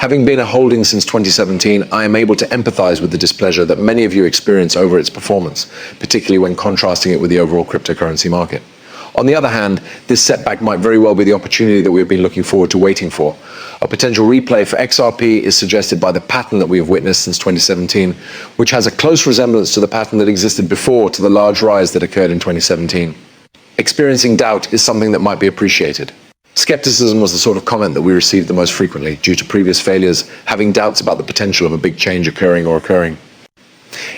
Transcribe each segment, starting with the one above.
Having been a holding since 2017, I am able to empathize with the displeasure that many of you experience over its performance, particularly when contrasting it with the overall cryptocurrency market. On the other hand, this setback might very well be the opportunity that we've been looking forward to waiting for. A potential replay for XRP is suggested by the pattern that we have witnessed since 2017, which has a close resemblance to the pattern that existed before to the large rise that occurred in 2017. Experiencing doubt is something that might be appreciated. Skepticism was the sort of comment that we received the most frequently, due to previous failures, having doubts about the potential of a big change occurring.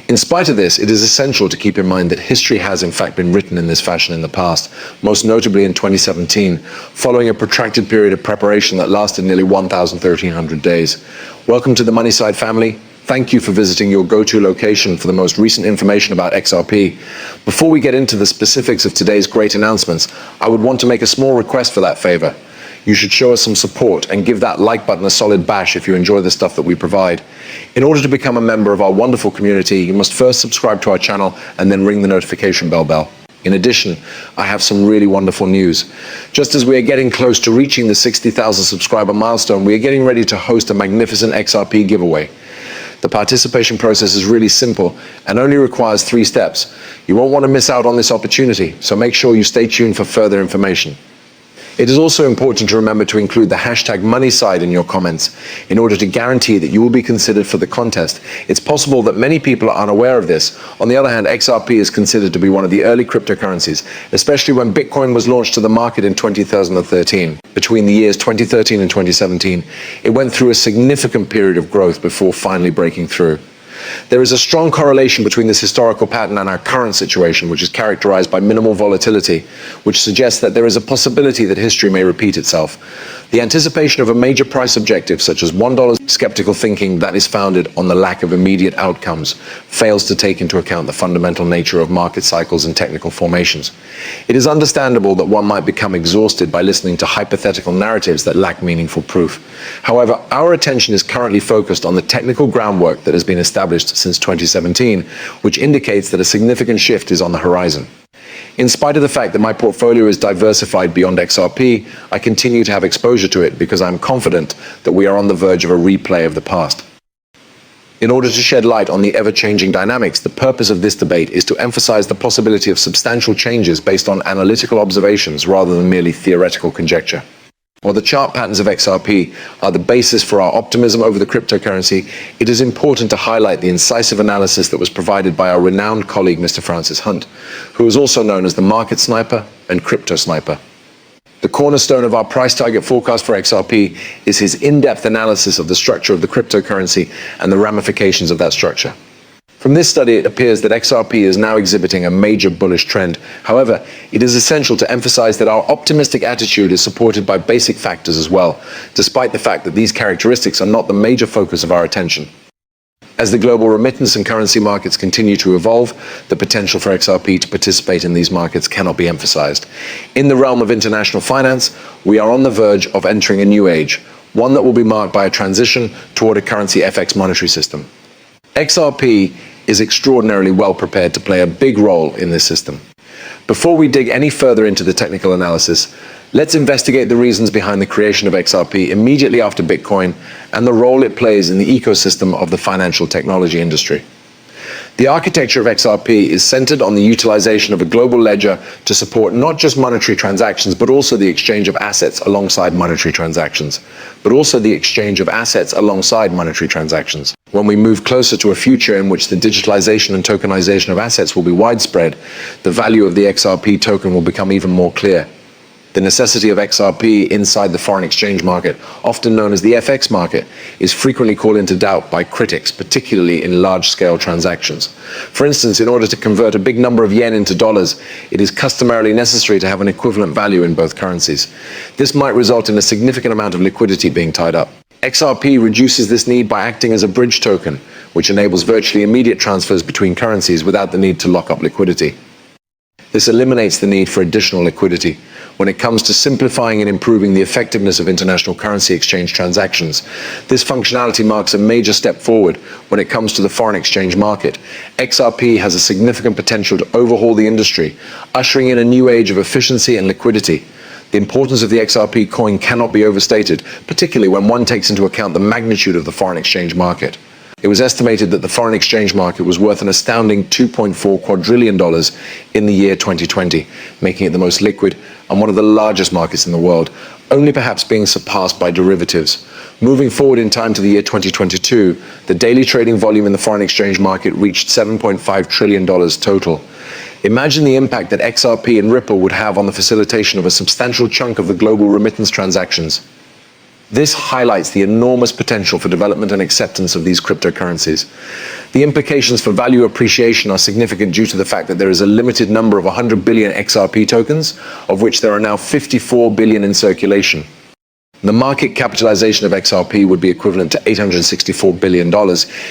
In spite of this, it is essential to keep in mind that history has in fact been written in this fashion in the past, most notably in 2017, following a protracted period of preparation that lasted nearly 1,300 days. Welcome to the Moneyside family. Thank you for visiting your go-to location for the most recent information about XRP. Before we get into the specifics of today's great announcements, I would want to make a small request for that favor. You should show us some support and give that like button a solid bash if you enjoy the stuff that we provide. In order to become a member of our wonderful community, you must first subscribe to our channel and then ring the notification bell. In addition, I have some really wonderful news. Just as we are getting close to reaching the 60,000 subscriber milestone, we are getting ready to host a magnificent XRP giveaway. The participation process is really simple and only requires 3 steps. You won't want to miss out on this opportunity, so make sure you stay tuned for further information. It is also important to remember to include the hashtag Moneyside in your comments in order to guarantee that you will be considered for the contest. It's possible that many people are unaware of this. On the other hand, XRP is considered to be one of the early cryptocurrencies, especially when Bitcoin was launched to the market in 2013. Between the years 2013 and 2017, it went through a significant period of growth before finally breaking through. There is a strong correlation between this historical pattern and our current situation, which is characterized by minimal volatility, which suggests that there is a possibility that history may repeat itself. The anticipation of a major price objective, such as $1, skeptical thinking that is founded on the lack of immediate outcomes, fails to take into account the fundamental nature of market cycles and technical formations. It is understandable that one might become exhausted by listening to hypothetical narratives that lack meaningful proof. However, our attention is currently focused on the technical groundwork that has been established since 2017, which indicates that a significant shift is on the horizon. In spite of the fact that my portfolio is diversified beyond XRP, I continue to have exposure to it because I'm confident that we are on the verge of a replay of the past. In order to shed light on the ever-changing dynamics, the purpose of this debate is to emphasize the possibility of substantial changes based on analytical observations rather than merely theoretical conjecture. While the chart patterns of XRP are the basis for our optimism over the cryptocurrency, it is important to highlight the incisive analysis that was provided by our renowned colleague, Mr. Francis Hunt, who is also known as the market sniper and crypto sniper. The cornerstone of our price target forecast for XRP is his in-depth analysis of the structure of the cryptocurrency and the ramifications of that structure. From this study, it appears that XRP is now exhibiting a major bullish trend. However, it is essential to emphasize that our optimistic attitude is supported by basic factors as well, despite the fact that these characteristics are not the major focus of our attention. As the global remittance and currency markets continue to evolve, the potential for XRP to participate in these markets cannot be emphasized. In the realm of international finance, we are on the verge of entering a new age, one that will be marked by a transition toward a currency FX monetary system. XRP is extraordinarily well prepared to play a big role in this system. Before we dig any further into the technical analysis, let's investigate the reasons behind the creation of XRP immediately after Bitcoin and the role it plays in the ecosystem of the financial technology industry. The architecture of XRP is centered on the utilization of a global ledger to support not just monetary transactions, but also the exchange of assets alongside monetary transactions. When we move closer to a future in which the digitalization and tokenization of assets will be widespread, the value of the XRP token will become even more clear. The necessity of XRP inside the foreign exchange market, often known as the FX market, is frequently called into doubt by critics, particularly in large-scale transactions. For instance, in order to convert a big number of yen into dollars, it is customarily necessary to have an equivalent value in both currencies. This might result in a significant amount of liquidity being tied up. XRP reduces this need by acting as a bridge token, which enables virtually immediate transfers between currencies without the need to lock up liquidity. This eliminates the need for additional liquidity. When it comes to simplifying and improving the effectiveness of international currency exchange transactions, this functionality marks a major step forward when it comes to the foreign exchange market. XRP has a significant potential to overhaul the industry, ushering in a new age of efficiency and liquidity. The importance of the XRP coin cannot be overstated, particularly when one takes into account the magnitude of the foreign exchange market. It was estimated that the foreign exchange market was worth an astounding $2.4 quadrillion in the year 2020, making it the most liquid and one of the largest markets in the world, only perhaps being surpassed by derivatives. Moving forward in time to the year 2022, the daily trading volume in the foreign exchange market reached $7.5 trillion total. Imagine the impact that XRP and Ripple would have on the facilitation of a substantial chunk of the global remittance transactions. This highlights the enormous potential for development and acceptance of these cryptocurrencies. The implications for value appreciation are significant due to the fact that there is a limited number of 100 billion XRP tokens, of which there are now 54 billion in circulation. The market capitalization of XRP would be equivalent to $864 billion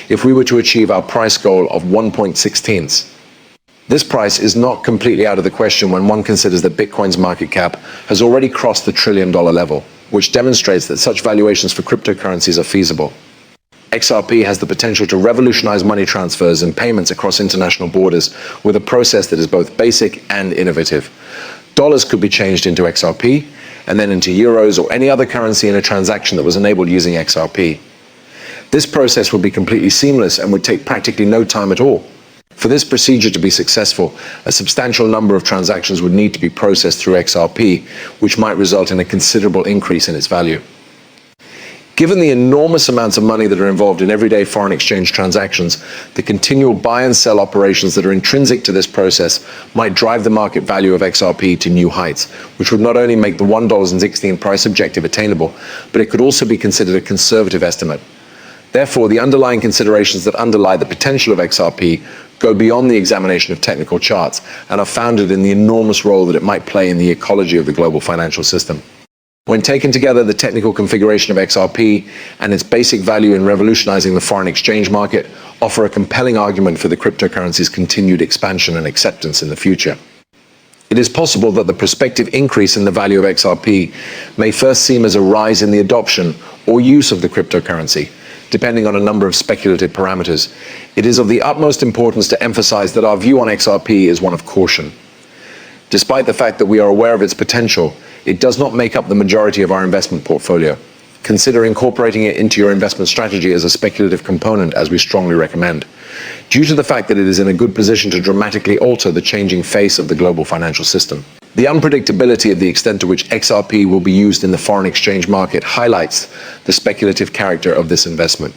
if we were to achieve our price goal of 1.16. This price is not completely out of the question when one considers that Bitcoin's market cap has already crossed the $1 trillion level, which demonstrates that such valuations for cryptocurrencies are feasible. XRP has the potential to revolutionize money transfers and payments across international borders with a process that is both basic and innovative. Dollars could be changed into XRP and then into euros or any other currency in a transaction that was enabled using XRP. This process would be completely seamless and would take practically no time at all. For this procedure to be successful, a substantial number of transactions would need to be processed through XRP, which might result in a considerable increase in its value. Given the enormous amounts of money that are involved in everyday foreign exchange transactions, the continual buy and sell operations that are intrinsic to this process might drive the market value of XRP to new heights, which would not only make the $1.16 price objective attainable, but it could also be considered a conservative estimate. Therefore, the underlying considerations that underlie the potential of XRP go beyond the examination of technical charts and are founded in the enormous role that it might play in the ecology of the global financial system. When taken together, the technical configuration of XRP and its basic value in revolutionizing the foreign exchange market offer a compelling argument for the cryptocurrency's continued expansion and acceptance in the future. It is possible that the prospective increase in the value of XRP may first seem as a rise in the adoption or use of the cryptocurrency, depending on a number of speculative parameters. It is of the utmost importance to emphasize that our view on XRP is one of caution. Despite the fact that we are aware of its potential, it does not make up the majority of our investment portfolio. Consider incorporating it into your investment strategy as a speculative component, as we strongly recommend, due to the fact that it is in a good position to dramatically alter the changing face of the global financial system. The unpredictability of the extent to which XRP will be used in the foreign exchange market highlights the speculative character of this investment.